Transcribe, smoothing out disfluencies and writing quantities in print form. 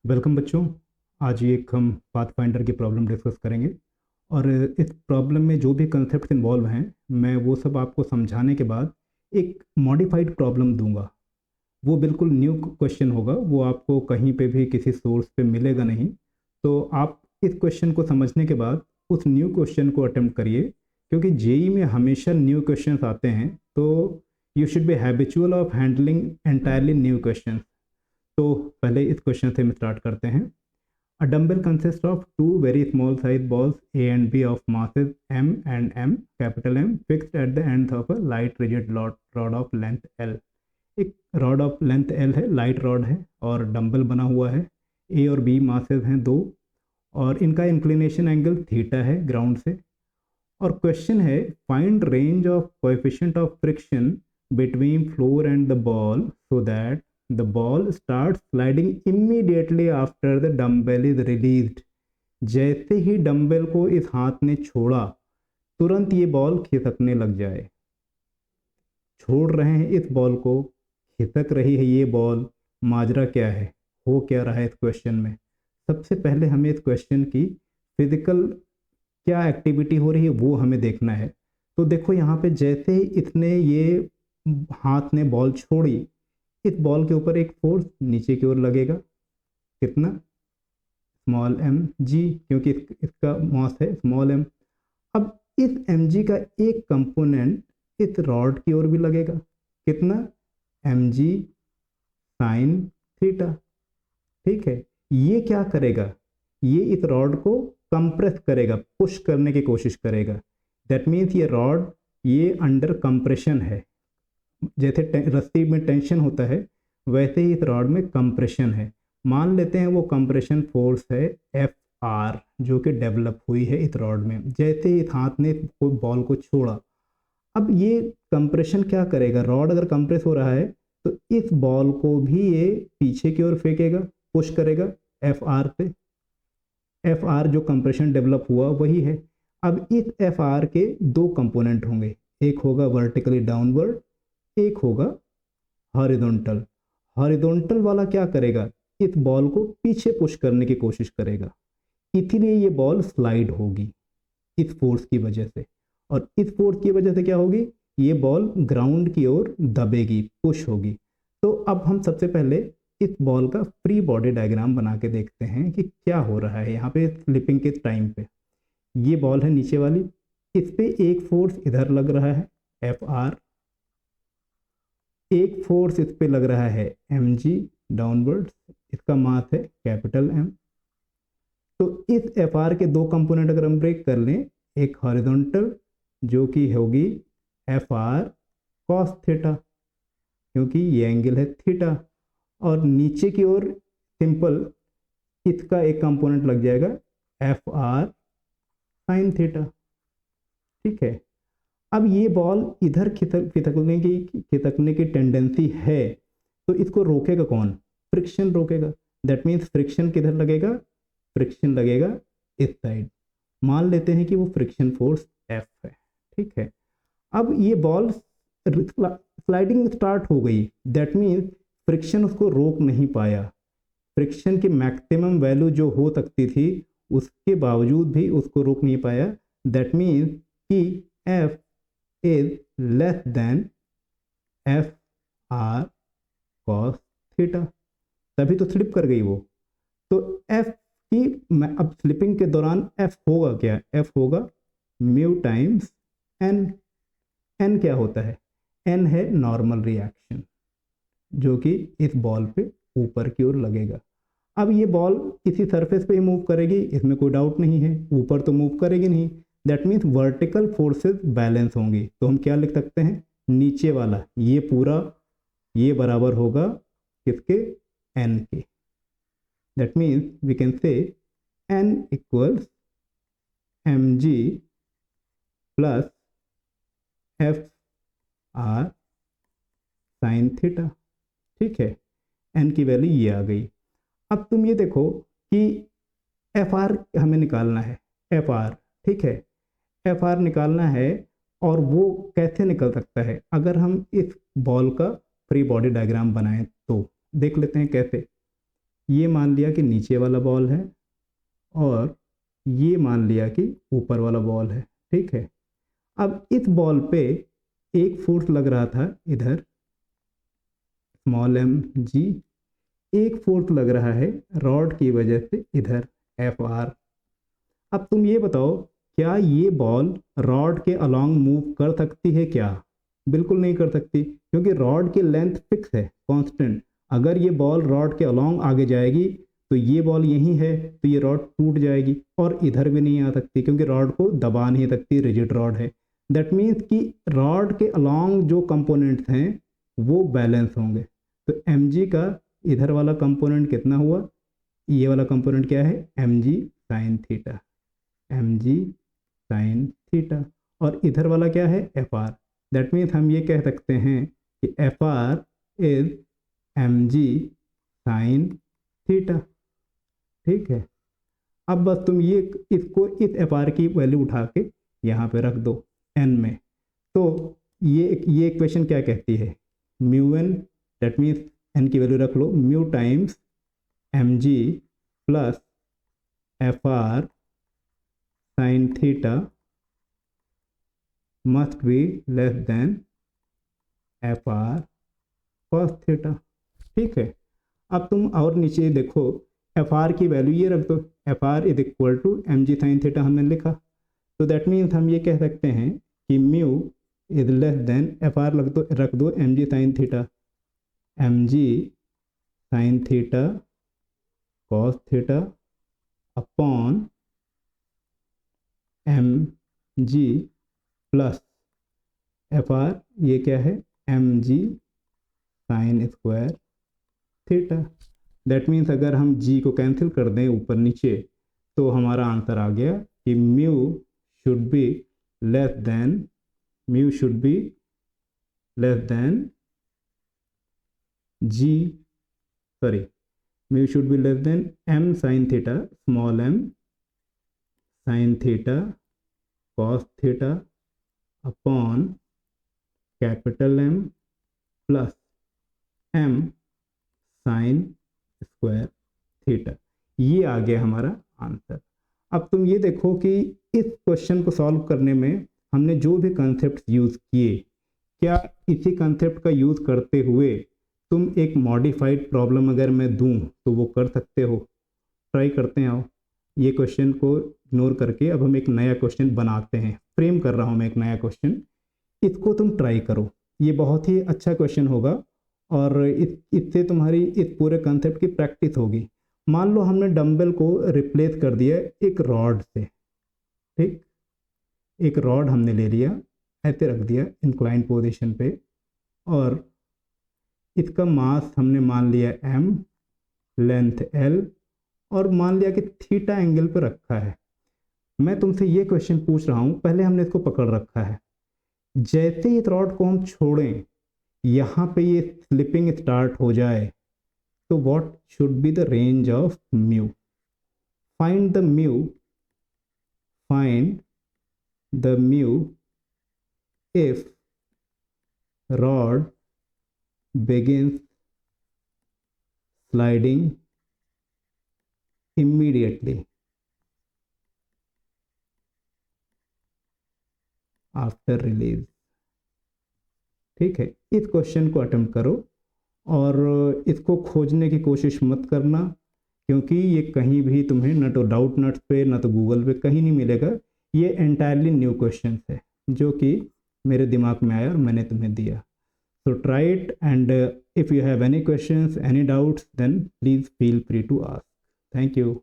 Welcome बच्चों। आज एक हम पाथफाइंडर की प्रॉब्लम डिस्कस करेंगे और इस प्रॉब्लम में जो भी कंसेप्ट इन्वॉल्व हैं मैं वो सब आपको समझाने के बाद एक मॉडिफाइड प्रॉब्लम दूंगा। वो बिल्कुल न्यू क्वेश्चन होगा, वो आपको कहीं पे भी किसी सोर्स पे मिलेगा नहीं। तो आप इस क्वेश्चन को समझने के बाद उस न्यू क्वेश्चन को अटेम्प्ट करिए, क्योंकि जेई में हमेशा न्यू क्वेश्चंस आते हैं। तो you should be habitual of handling entirely new question. तो पहले इस क्वेश्चन से हम स्टार्ट करते हैं। A dumbbell consists of two very small size balls A and B of masses M and M, capital M, fixed at the ends of a light rigid rod of length L। एक rod of length L है, light rod है और dumbbell बना हुआ है। A और B masses हैं दो और इनका इंक्लिनेशन एंगल थीटा है ग्राउंड से। और क्वेश्चन है find range of coefficient of friction between floor and the ball so that the ball starts sliding immediately after the dumbbell is released। जैसे ही डंबल को इस हाथ ने छोड़ा तुरंत ये बॉल खिसकने लग जाए। छोड़ रहे हैं इस बॉल को, खिसक रही है ये बॉल। माजरा क्या है, हो क्या रहा है इस क्वेश्चन में? सबसे पहले हमें इस क्वेश्चन की फिजिकल क्या एक्टिविटी हो रही है वो हमें देखना है। तो देखो यहाँ पे जैसे ही इसने ये हाथ ने बॉल छोड़ी, इस बॉल के ऊपर एक फोर्स नीचे की ओर लगेगा। कितना? स्मॉल एम जी, क्योंकि इसका मॉस है स्मॉल एम। अब इस एम जी का एक कंपोनेंट इस रॉड की ओर भी लगेगा। कितना? एम जी साइन थीटा। ठीक है, ये क्या करेगा? ये इस रॉड को कंप्रेस करेगा, पुश करने की कोशिश करेगा। दैट मीन्स ये रॉड ये अंडर कंप्रेशन है। जैसे रस्सी में टेंशन होता है वैसे ही इस रॉड में कंप्रेशन है। मान लेते हैं वो कंप्रेशन फोर्स है एफ आर, जो कि डेवलप हुई है इस रॉड में जैसे ही इस हाथ ने कोई बॉल को छोड़ा। अब ये कंप्रेशन क्या करेगा? रॉड अगर कंप्रेस हो रहा है तो इस बॉल को भी ये पीछे की ओर फेंकेगा, पुश करेगा एफ आर पे। एफ आर जो कंप्रेशन डेवलप हुआ वही है। अब इस एफ आर के दो कंपोनेंट होंगे, एक होगा वर्टिकली डाउनवर्ड, एक होगा हॉरिजॉन्टल। हॉरिजॉन्टल वाला क्या करेगा? इस बॉल को पीछे पुश करने की कोशिश करेगा, इसीलिए ये बॉल स्लाइड होगी इस फोर्स की वजह से। और इस फोर्स की वजह से क्या होगी? ये बॉल ग्राउंड की ओर दबेगी, पुश होगी। तो अब हम सबसे पहले इस बॉल का फ्री बॉडी डायग्राम बना के देखते हैं कि क्या हो रहा है यहाँ पे स्लिपिंग के टाइम पे। ये बॉल है नीचे वाली, इस पे एक फोर्स इधर लग रहा है एफ आर, एक फोर्स इस पे लग रहा है एम जी डाउनवर्ड, इसका मास है कैपिटल एम। तो इस एफ आर के दो कंपोनेंट अगर हम ब्रेक कर लें, एक हॉरिजॉन्टल जो कि होगी एफ आर कॉस थीटा, क्योंकि ये एंगल है थीटा, और नीचे की ओर सिंपल इसका एक कंपोनेंट लग जाएगा एफ आर साइन थीटा। ठीक है, अब ये बॉल इधर खिसकने की टेंडेंसी है, तो इसको रोकेगा कौन? फ्रिक्शन रोकेगा। दैट मीन्स फ्रिक्शन किधर लगेगा? फ्रिक्शन लगेगा इस साइड। मान लेते हैं कि वो फ्रिक्शन फोर्स एफ है। ठीक है, अब ये बॉल स्लाइडिंग स्टार्ट हो गई, दैट मीन्स फ्रिक्शन उसको रोक नहीं पाया। फ्रिक्शन की मैक्सिमम वैल्यू जो हो सकती थी उसके बावजूद भी उसको रोक नहीं पाया। दैट मीन्स कि F is less than F R cos theta, तभी तो स्लिप कर गई वो। तो एफ की अब स्लिपिंग के दौरान एफ होगा क्या? एफ होगा म्यू टाइम्स एन। एन क्या होता है? एन है नॉर्मल रिएक्शन, जो कि इस बॉल पे ऊपर की ओर लगेगा। अब ये बॉल इसी सरफेस पे ही मूव करेगी, इसमें कोई डाउट नहीं है, ऊपर तो मूव करेगी नहीं। That means vertical forces balance होंगी। तो हम क्या लिख सकते हैं? नीचे वाला ये पूरा ये बराबर होगा किसके? एन के। That means we can say n equals m ji plus F R sine theta. ठीक है, एन की वैल्यू ये आ गई। अब तुम ये देखो कि एफ आर हमें निकालना है, एफ आर। ठीक है, एफ आर निकालना है, और वो कैसे निकल सकता है? अगर हम इस बॉल का फ्री बॉडी डायग्राम बनाएं तो देख लेते हैं कैसे। ये मान लिया कि नीचे वाला बॉल है और ये मान लिया कि ऊपर वाला बॉल है, ठीक है। अब इस बॉल पे एक फोर्स लग रहा था इधर स्मॉल एम जी, एक फोर्स लग रहा है रॉड की वजह से इधर एफ आर। अब तुम ये बताओ, क्या ये बॉल रॉड के अलोंग मूव कर सकती है क्या? बिल्कुल नहीं कर सकती, क्योंकि रॉड की लेंथ फिक्स है, कांस्टेंट। अगर ये बॉल रॉड के अलोंग आगे जाएगी तो ये बॉल यहीं है तो ये रॉड टूट जाएगी, और इधर भी नहीं आ सकती क्योंकि रॉड को दबा नहीं सकती, रिजिड रॉड है। दैट मीन्स कि रॉड के अलोंग जो कंपोनेंट्स हैं वो बैलेंस होंगे। तो एम जी का इधर वाला कंपोनेंट कितना हुआ? ये वाला कंपोनेंट क्या है? M G sine theta, M G sine theta. और इधर वाला क्या है? F R. दैट मीन्स हम ये कह सकते हैं कि F R is M ji sine theta, ठीक है। अब बस तुम ये इसको इस एफ आर की वैल्यू उठा के यहाँ पे रख दो एन में। तो ये इक्वेशन क्या कहती है? Mu N, that means N की वैल्यू रख लो, mu times M ji plus F R sine theta must be less than F R cos theta, ठीक है। अब तुम और नीचे देखो, एफ आर की वैल्यू ये रख दो, F R is equal to M ji sine theta हमने लिखा। तो दैट मीन्स हम ये कह सकते हैं कि mu is less than F R रख दो एम जी sine theta, M G sine theta cos theta upon M जी प्लस एफ आर, ये क्या है? M G sine square theta. That means अगर हम जी को कैंसिल कर दें ऊपर नीचे तो हमारा आंसर आ गया कि mu should be less than, mu should be less than G, sorry, mu should be less than M sine theta, small M sine theta cos theta upon capital M plus M sine square theta. ये आ गया हमारा answer. अब तुम ये देखो कि इस क्वेश्चन को सॉल्व करने में हमने जो भी कॉन्सेप्ट यूज़ किए, क्या इसी कॉन्सेप्ट का यूज़ करते हुए तुम एक मॉडिफाइड प्रॉब्लम अगर मैं दूं तो वो कर सकते हो? ट्राई करते हैं। आओ, ये क्वेश्चन को इग्नोर करके अब हम एक नया क्वेश्चन बनाते हैं। फ्रेम कर रहा हूँ मैं एक नया क्वेश्चन, इसको तुम ट्राई करो। ये बहुत ही अच्छा क्वेश्चन होगा और इससे तुम्हारी इस पूरे कंसेप्ट की प्रैक्टिस होगी। मान लो हमने डंबल को रिप्लेस कर दिया एक रॉड से, ठीक, एक रॉड हमने ले लिया, ऐसे रख दिया इंक्लाइंड पोजीशन पे, और इसका मास हमने मान लिया m, लेंथ l, और मान लिया कि थीटा एंगल पर रखा है। मैं तुमसे ये क्वेश्चन पूछ रहा हूँ, पहले हमने इसको पकड़ रखा है, जैसे इस रॉड को हम छोड़ें, यहाँ पे ये स्लिपिंग स्टार्ट हो जाए, तो what should be the range of mu? Find the mu, find the mu if rod begins sliding immediately after release, ठीक है। इस क्वेश्चन को अटेम्प्ट करो और इसको खोजने की कोशिश मत करना, क्योंकि ये कहीं भी तुम्हें न तो डाउट नट्स पे न तो गूगल पे कहीं नहीं मिलेगा। ये एंटायरली न्यू क्वेश्चन है जो कि मेरे दिमाग में आया और मैंने तुम्हें दिया। So try it, and if you have any questions, any doubts, then please feel free to ask. Thank you.